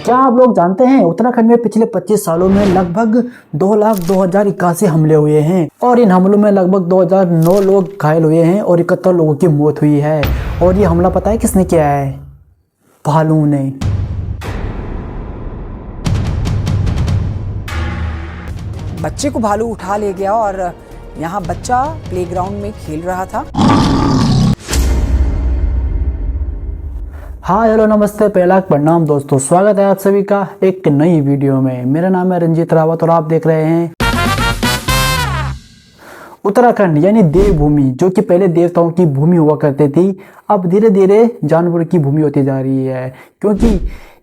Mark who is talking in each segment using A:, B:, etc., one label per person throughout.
A: क्या आप लोग जानते हैं उत्तराखंड में पिछले 25 सालों में लगभग 2,02,081 हमले हुए हैं और इन हमलों में लगभग 2009 लोग घायल हुए हैं और 71 लोगों की मौत हुई है। और ये हमला पता है किसने किया है? भालू ने।
B: बच्चे को भालू उठा ले गया और यहाँ बच्चा प्लेग्राउंड में खेल रहा था।
A: हाँ हेलो नमस्ते, पहला प्रणाम दोस्तों, स्वागत है आप सभी का एक नई वीडियो में। मेरा नाम है रंजीत रावत और आप देख रहे हैं उत्तराखंड यानी देवभूमि, जो कि पहले देवताओं की भूमि हुआ करती थी, अब धीरे धीरे जानवरों की भूमि होती जा रही है, क्योंकि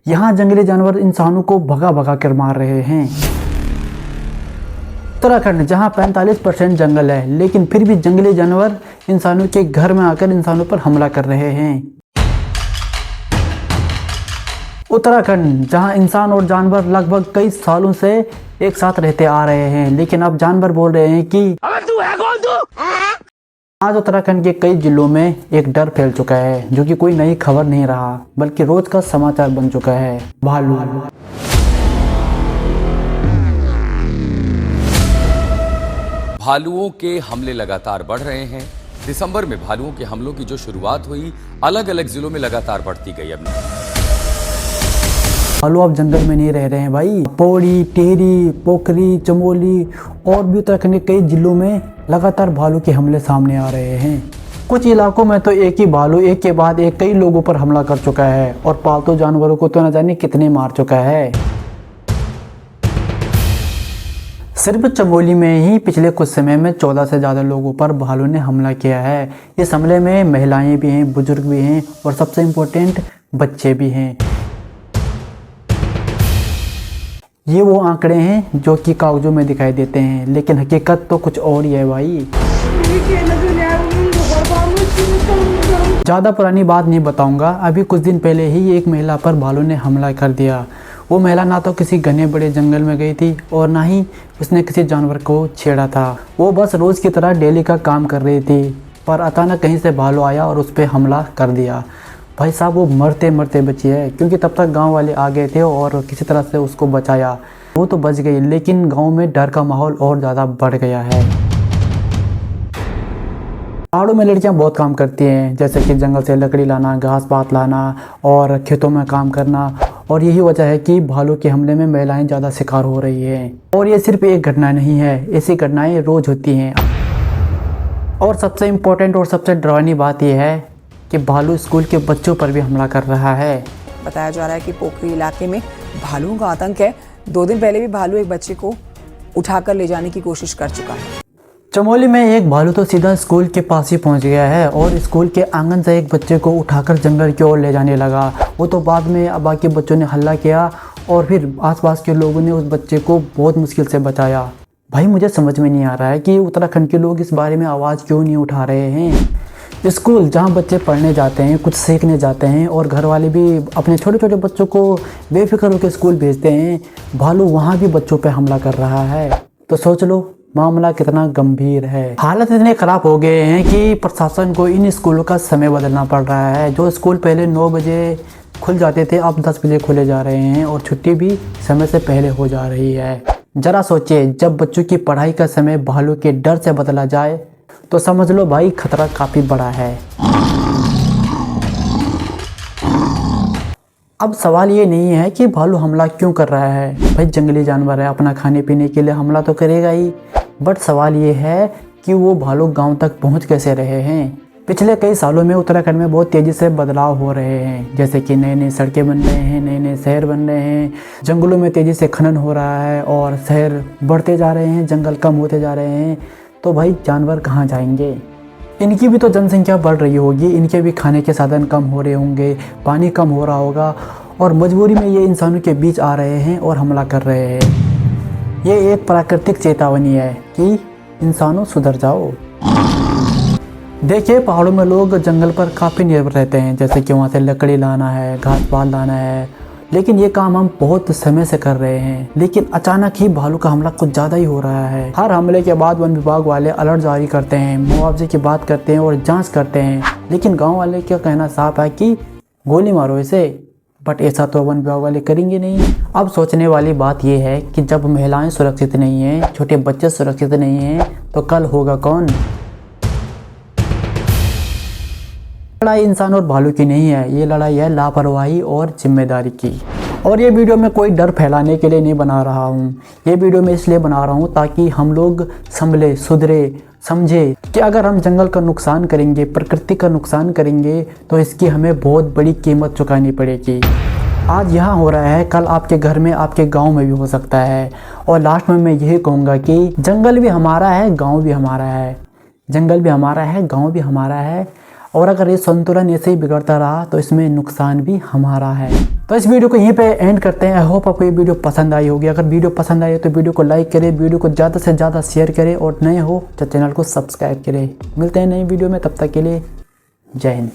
A: यहाँ जंगली जानवर इंसानों को भगा भगा कर मार रहे हैं। उत्तराखंड जहाँ 45% जंगल है, लेकिन फिर भी जंगली जानवर इंसानों के घर में आकर इंसानों पर हमला कर रहे हैं। उत्तराखंड जहां इंसान और जानवर लगभग कई सालों से एक साथ रहते आ रहे हैं, लेकिन अब जानवर बोल रहे हैं कि अबे तू है कौन तू? आज उत्तराखंड के कई जिलों में एक डर फैल चुका है, जो कि कोई नई खबर नहीं रहा बल्कि रोज का समाचार बन चुका है। भालू।
C: भालुओं के हमले लगातार बढ़ रहे हैं। दिसंबर में भालुओं के हमलों की जो शुरुआत हुई, अलग अलग जिलों में लगातार बढ़ती गई। अब
A: भालू अब जंगल में नहीं रह रहे हैं भाई। पौड़ी, टिहरी, पोखरी, चमोली और भी उत्तराखंड के कई जिलों में लगातार भालू के हमले सामने आ रहे हैं। कुछ इलाकों में तो एक ही भालू एक के बाद एक कई लोगों पर हमला कर चुका है और पालतू जानवरों को तो न जाने कितने मार चुका है। सिर्फ चमोली में ही पिछले कुछ समय में 14 से ज़्यादा लोगों पर भालू ने हमला किया है। इस हमले में महिलाएं भी हैं, बुजुर्ग भी हैं और सबसे इम्पोर्टेंट बच्चे भी हैं। ये वो आंकड़े हैं जो कि कागजों में दिखाई देते हैं, लेकिन हकीकत तो कुछ और ही है भाई। ज़्यादा पुरानी बात नहीं बताऊंगा, अभी कुछ दिन पहले ही एक महिला पर भालू ने हमला कर दिया। वो महिला ना तो किसी घने बड़े जंगल में गई थी और ना ही उसने किसी जानवर को छेड़ा था। वो बस रोज़ की तरह डेली का काम कर रही थी, पर अचानक कहीं से भालू आया और उस पर हमला कर दिया। भाई साहब वो मरते मरते बची है, क्योंकि तब तक गांव वाले आ गए थे और किसी तरह से उसको बचाया। वो तो बच गई, लेकिन गांव में डर का माहौल और ज़्यादा बढ़ गया है। पहाड़ों में लड़कियां बहुत काम करती हैं, जैसे कि जंगल से लकड़ी लाना, घास पात लाना और खेतों में काम करना, और यही वजह है कि भालू के हमले में महिलाएं ज़्यादा शिकार हो रही हैं। और ये सिर्फ एक घटना नहीं है, ऐसी घटनाएं रोज़ होती हैं। और सबसे इम्पोर्टेंट और सबसे डरावनी बात यह है कि भालू स्कूल के बच्चों पर भी हमला कर रहा है।
B: बताया जा रहा है कि पोखरी इलाके में भालुओं का आतंक है। 2 दिन पहले भी भालू एक बच्चे को उठाकर ले जाने की कोशिश कर चुका है।
A: चमोली में एक भालू तो सीधा स्कूल के पास ही पहुंच गया है और स्कूल के आंगन से एक बच्चे को उठाकर जंगल की ओर ले जाने लगा। वो तो बाद में बाकी बच्चों ने हल्ला किया और फिर आसपास के लोगों ने उस बच्चे को बहुत मुश्किल से बचाया। भाई मुझे समझ में नहीं आ रहा है कि उत्तराखंड के लोग इस बारे में आवाज़ क्यों नहीं उठा रहे हैं। स्कूल जहाँ बच्चे पढ़ने जाते हैं, कुछ सीखने जाते हैं और घर वाले भी अपने छोटे छोटे बच्चों को बेफिक्र होकर स्कूल भेजते हैं, भालू वहाँ भी बच्चों पे हमला कर रहा है। तो सोच लो मामला कितना गंभीर है। हालत इतने ख़राब हो गए हैं कि प्रशासन को इन स्कूलों का समय बदलना पड़ रहा है। जो स्कूल पहले 9 बजे खुल जाते थे, अब 10 बजे खोले जा रहे हैं और छुट्टी भी समय से पहले हो जा रही है। ज़रा सोचिए, जब बच्चों की पढ़ाई का समय भालू के डर से बदला जाए तो समझ लो भाई खतरा काफ़ी बड़ा है। अब सवाल ये नहीं है कि भालू हमला क्यों कर रहा है। भाई जंगली जानवर है, अपना खाने पीने के लिए हमला तो करेगा ही, बट सवाल ये है कि वो भालू गांव तक पहुंच कैसे रहे हैं। पिछले कई सालों में उत्तराखंड में बहुत तेज़ी से बदलाव हो रहे हैं, जैसे कि नई नई सड़कें बन रहे हैं, नए नए शहर बन रहे हैं, जंगलों में तेज़ी से खनन हो रहा है और शहर बढ़ते जा रहे हैं, जंगल कम होते जा रहे हैं। तो भाई जानवर कहाँ जाएंगे? इनकी भी तो जनसंख्या बढ़ रही होगी, इनके भी खाने के साधन कम हो रहे होंगे, पानी कम हो रहा होगा और मजबूरी में ये इंसानों के बीच आ रहे हैं और हमला कर रहे हैं। ये एक प्राकृतिक चेतावनी है कि इंसानों सुधर जाओ। देखिए पहाड़ों में लोग जंगल पर काफ़ी निर्भर रहते हैं, जैसे कि वहाँ से लकड़ी लाना है, घास पात लाना है, लेकिन ये काम हम बहुत समय से कर रहे हैं। लेकिन अचानक ही भालू का हमला कुछ ज़्यादा ही हो रहा है। हर हमले के बाद वन विभाग वाले अलर्ट जारी करते हैं, मुआवजे की बात करते हैं और जांच करते हैं, लेकिन गांव वाले क्या कहना साफ है कि गोली मारो इसे, बट ऐसा तो वन विभाग वाले करेंगे नहीं। अब सोचने वाली बात यह है कि जब महिलाएं सुरक्षित नहीं हैं, छोटे बच्चे सुरक्षित नहीं हैं, तो कल होगा कौन? लड़ाई इंसान और भालू की नहीं है, ये लड़ाई है लापरवाही और जिम्मेदारी की। और ये वीडियो मैं कोई डर फैलाने के लिए नहीं बना रहा हूँ, ये वीडियो मैं इसलिए बना रहा हूँ ताकि हम लोग संभले, सुधरे, समझे कि अगर हम जंगल का नुकसान करेंगे, प्रकृति का नुकसान करेंगे, तो इसकी हमें बहुत बड़ी कीमत चुकानी पड़ेगी। आज यहाँ हो रहा है, कल आपके घर में, आपके गांव में भी हो सकता है। और लास्ट में मैं यही कहूँगा कि जंगल भी हमारा है, गांव भी हमारा है। जंगल भी हमारा है, गांव भी हमारा है। और अगर ये संतुलन ऐसे ही बिगड़ता रहा तो इसमें नुकसान भी हमारा है। तो इस वीडियो को यहीं पे एंड करते हैं। आई होप आपको ये वीडियो पसंद आई होगी। अगर वीडियो पसंद आई तो वीडियो को लाइक करें, वीडियो को ज़्यादा से ज़्यादा शेयर करें और नए हो तो चैनल को सब्सक्राइब करें। मिलते हैं नई वीडियो में, तब तक के लिए जय हिंद।